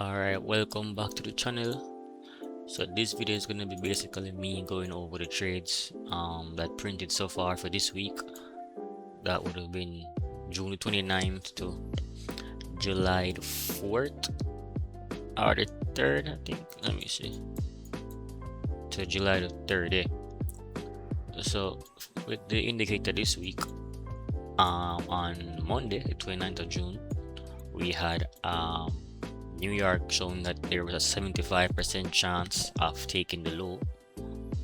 Alright, welcome back to the channel. So this video is going to be basically me going over the trades that printed so far for this week. That would have been June the 29th to July the 4th or the 3rd, I think. Let me see. To July the 3rd, yeah. So with the indicator this week, on Monday the 29th of June, we had New York showing that there was a 75% chance of taking the low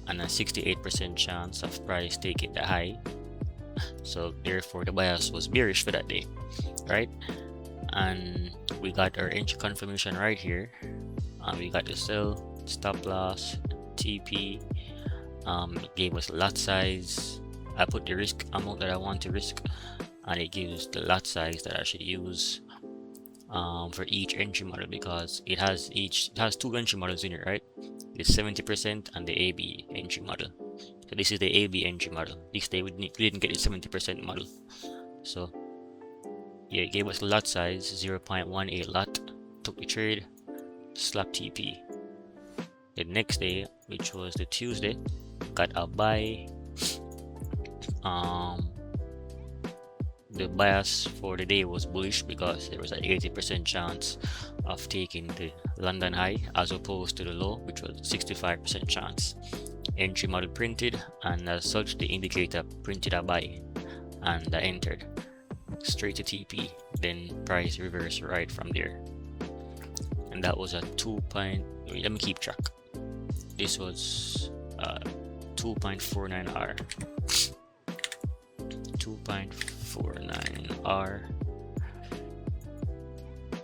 and a 68% chance of price taking the high. So therefore the bias was bearish for that day, right? And we got our entry confirmation right here. We got the sell, stop loss, TP. It gave us lot size. I put the risk amount that I want to risk, and it gives the lot size that I should use for each entry model, because it has two entry models in it, right? The 70% and the AB entry model. So this is the AB entry model. This day we didn't get the 70% model. So yeah, it gave us lot size 0.18 lot. Took the trade, slap TP. The next day, which was the Tuesday, got a buy. The bias for the day was bullish because there was an 80% chance of taking the London high as opposed to the low, which was 65% chance. Entry model printed, and as such the indicator printed a buy, and I entered straight to TP. Then price reversed right from there, and that was a 2 point. Let me keep track. This was 2.49 R. 2.49 R,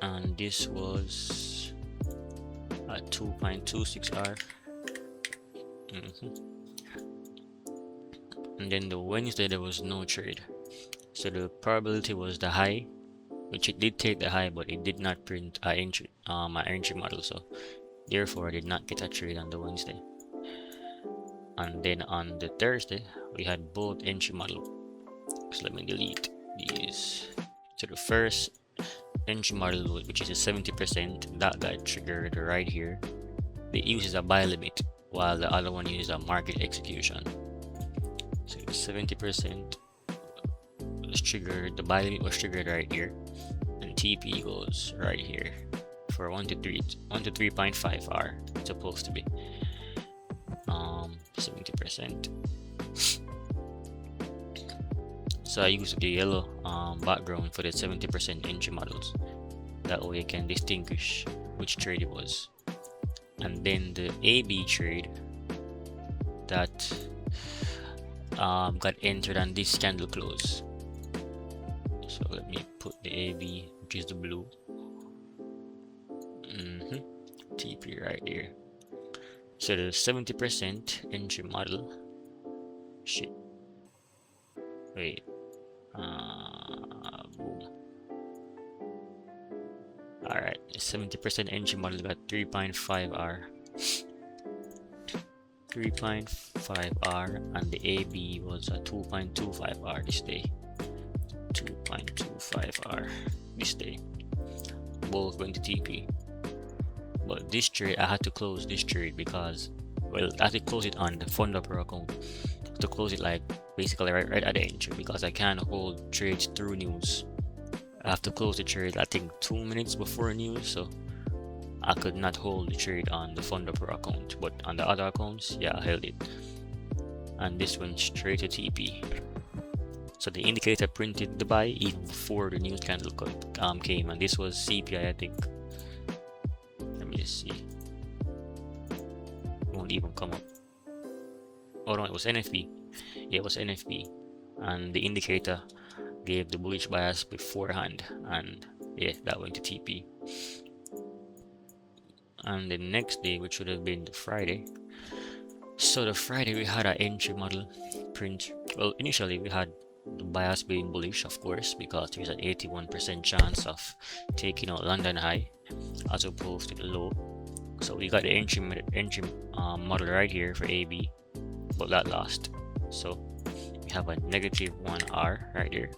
and this was a 2.26 R. And then the Wednesday there was no trade, so the probability was the high, which it did take the high, but it did not print my entry model, so therefore I did not get a trade on the Wednesday. And then on the Thursday we had both entry model. So let me delete these. So the first entry model, which is a 70%, that got triggered right here. It uses a buy limit, while the other one uses a market execution. So 70% was triggered, the buy limit was triggered right here, and TP goes right here for 1 to 3.5 R. It's supposed to be 70%. So I used the yellow background for the 70% entry models. That way you can distinguish which trade it was. And then the AB trade that got entered on this candle close. So let me put the AB, which is the blue. TP right there. So the 70% entry model. Shit. Wait. Boom. Alright, 70% entry model got 3.5 R. 3.5 R, and the AB was a 2.25 R this day. 2.25 R this day. Both went to TP. But this trade, I had to close this trade because, well, I had to close it on the FunderPro account. To close it like basically right at the entry, because I can't hold trades through news. I have to close the trade I think 2 minutes before news, so I could not hold the trade on the FunderPro account, but on the other accounts, yeah, I held it. And this went straight to TP. So the indicator printed the buy even before the news candle came, and this was CPI, I think. Let me just see. It won't even come up. Oh no, it was NFB. Yeah, it was NFB, and the indicator gave the bullish bias beforehand, and yeah, that went to TP. And the next day, which would have been the Friday, so the Friday we had an entry model print. Well, initially we had the bias being bullish, of course, because there's an 81% chance of taking out London high as opposed to the low. So we got the entry model right here for AB, but that lost. So we have a negative 1 R right there,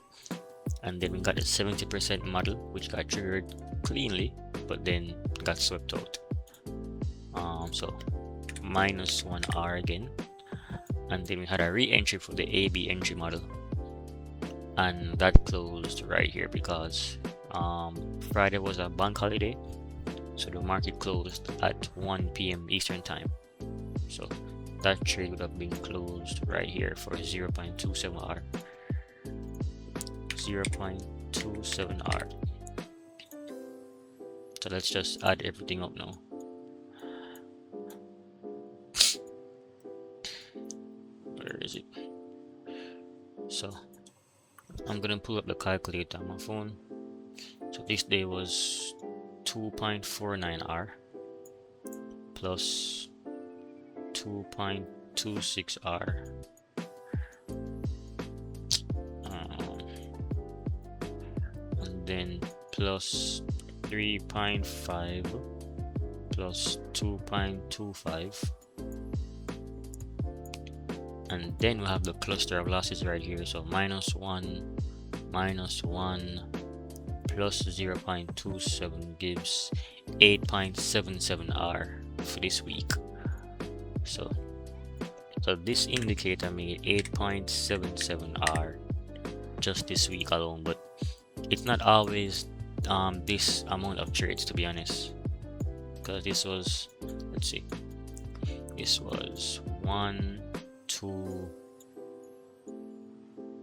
and then we got the 70% model, which got triggered cleanly, but then got swept out. So -1R again, and then we had a re-entry for the AB entry model, and that closed right here because Friday was a bank holiday, so the market closed at 1 p.m. Eastern time. So that trade would have been closed right here for 0.27R. 0.27R. So let's just add everything up now. Where is it? So I'm gonna pull up the calculator on my phone. So this day was 2.49R plus 2.26R and then plus 3.5 plus 2.25, and then we have the cluster of losses right here. So -1 -1 plus 0.27 gives 8.77R for this week. So this indicator made 8.77R just this week alone, but it's not always this amount of trades, to be honest, because this was, let's see, this was 1 2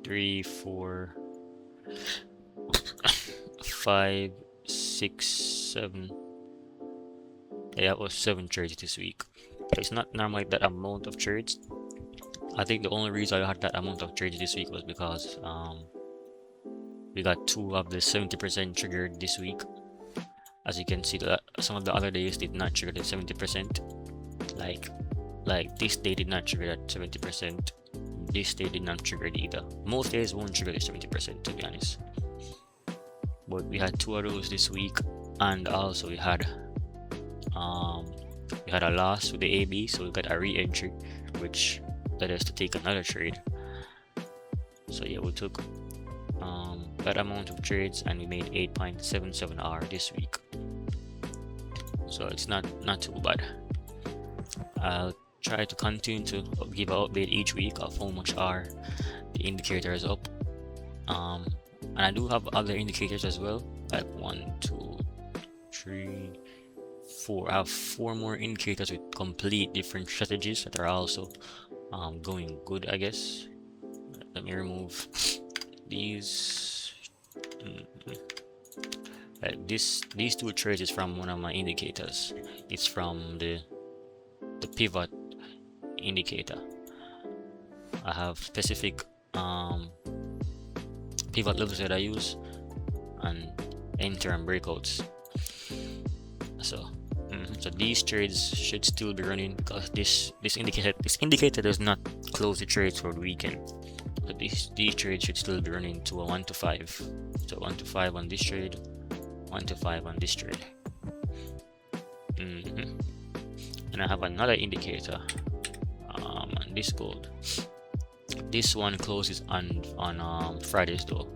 3 4 5 6 7. Yeah, it was 7 trades this week. So it's not normally that amount of trades. I think the only reason I had that amount of trades this week was because we got 2 of the 70% triggered this week. As you can see, that some of the other days did not trigger the 70%. Like this day did not trigger that 70%. This day did not trigger it either. Most days won't trigger the 70%, to be honest. But we had 2 of those this week, and also we had a loss with the AB, so we got a re-entry, which led us to take another trade. So yeah, we took that amount of trades and we made 8.77R this week. So it's not too bad. I'll try to continue to give an update each week of how much are the indicators up. And I do have other indicators as well, like 1 2 3 4. I have 4 more indicators with complete different strategies that are also going good, I guess. Let me remove these. These 2 trades is from one of my indicators. It's from the pivot indicator. I have specific pivot levels that I use, and enter and breakouts. So these trades should still be running because this indicator does not close the trades for the weekend. So these trades should still be running to a 1 to 5. So 1 to 5 on this trade, 1 to 5 on this trade. And I have another indicator on this gold. This one closes on Fridays though,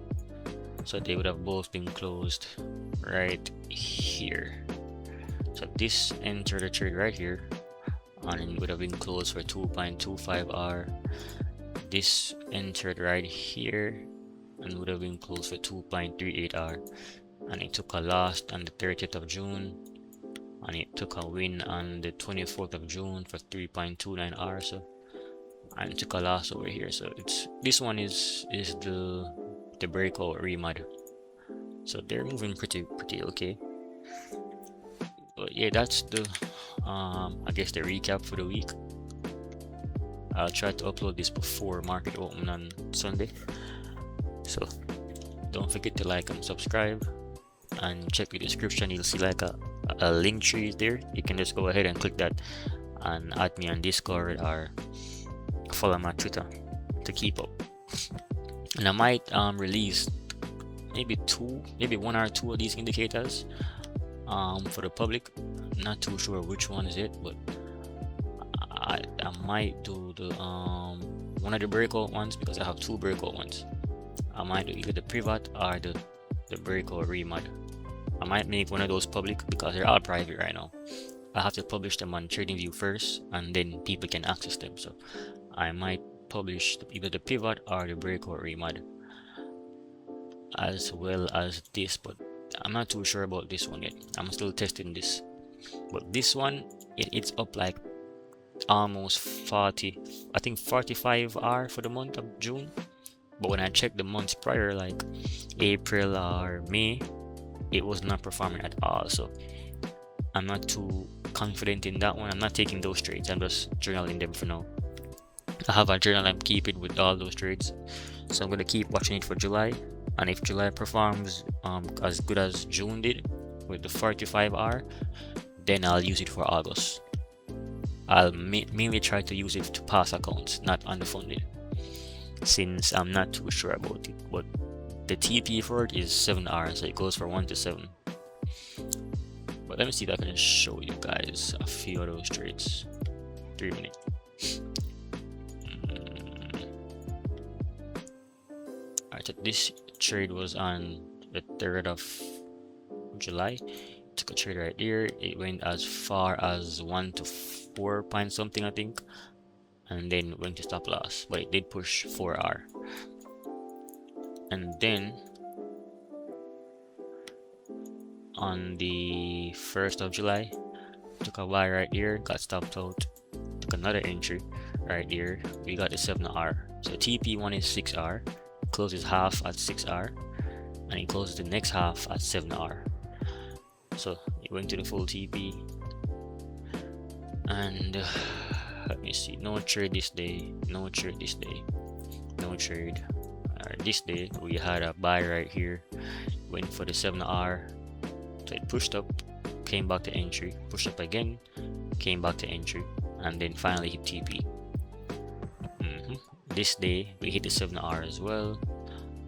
so they would have both been closed right here. So this entered the trade right here, and it would have been closed for 2.25R. This entered right here and would have been closed for 2.38R, and it took a loss on the 30th of June, and it took a win on the 24th of June for 3.29R. So, and it took a loss over here. So this one is the breakout remod. So they're moving pretty okay. But yeah, that's the I guess the recap for the week. I'll try to upload this before market open on Sunday. So don't forget to like and subscribe, and check the description. You'll see like a link tree there. You can just go ahead and click that and add me on Discord or follow my Twitter to keep up. And I might release maybe 1 or 2 of these indicators for the public. Not too sure which one is it, but I might do the one of the breakout ones, because I have 2 breakout ones. I might do either the pivot or the breakout remod. I might make one of those public because they're all private right now. I have to publish them on TradingView first, and then people can access them. So I might publish either the pivot or the breakout remod as well as this, but I'm not too sure about this one yet. I'm still testing this. But this one, it's up like almost 40, I think 45R for the month of June. But when I checked the months prior, like April or May, it was not performing at all. So I'm not too confident in that one. I'm not taking those trades. I'm just journaling them for now. I have a journal I'm keeping with all those trades, so I'm gonna keep watching it for July. And if July performs as good as June did with the 45R, then I'll use it for August. I'll mainly try to use it to pass accounts, not underfunded, since I'm not too sure about it. But the TP for it is 7R, so it goes for 1 to 7. But let me see if I can show you guys a few of those trades. 3 minutes. Alright, so this trade was on the 3rd of July. Took a trade right here. It went as far as 1 to 4 point something, I think, and then went to stop loss, but it did push 4R. And then on the 1st of July, took a buy right here, got stopped out, took another entry right here. We got the 7R. So TP1 is 6R, closes half at 6R, and it closes the next half at 7R. So it went to the full TP. And let me see, no trade this day, no trade this day, no trade. This day we had a buy right here, went for the 7R, so it pushed up, came back to entry, pushed up again, came back to entry, and then finally hit TP. This day we hit the 7R as well,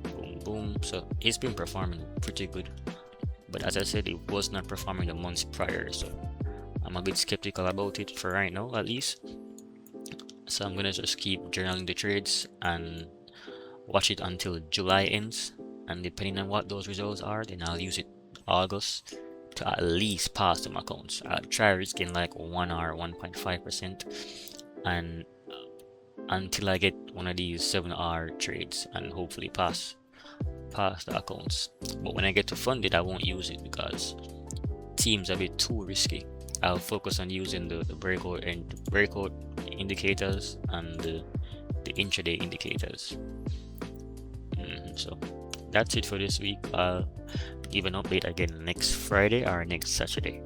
boom boom. So it's been performing pretty good, but as I said, it was not performing the months prior, so I'm a bit skeptical about it for right now, at least. So I'm gonna just keep journaling the trades and watch it until July ends, and depending on what those results are, then I'll use it August to at least pass them accounts. I'll try risking like 1 or 1.5%, and until I get one of these 7R trades and hopefully pass the accounts. But when I get to fund it, I won't use it because it seems a bit too risky. I'll focus on using the breakout indicators and the intraday indicators. So that's it for this week. I'll give an update again next Friday or next Saturday.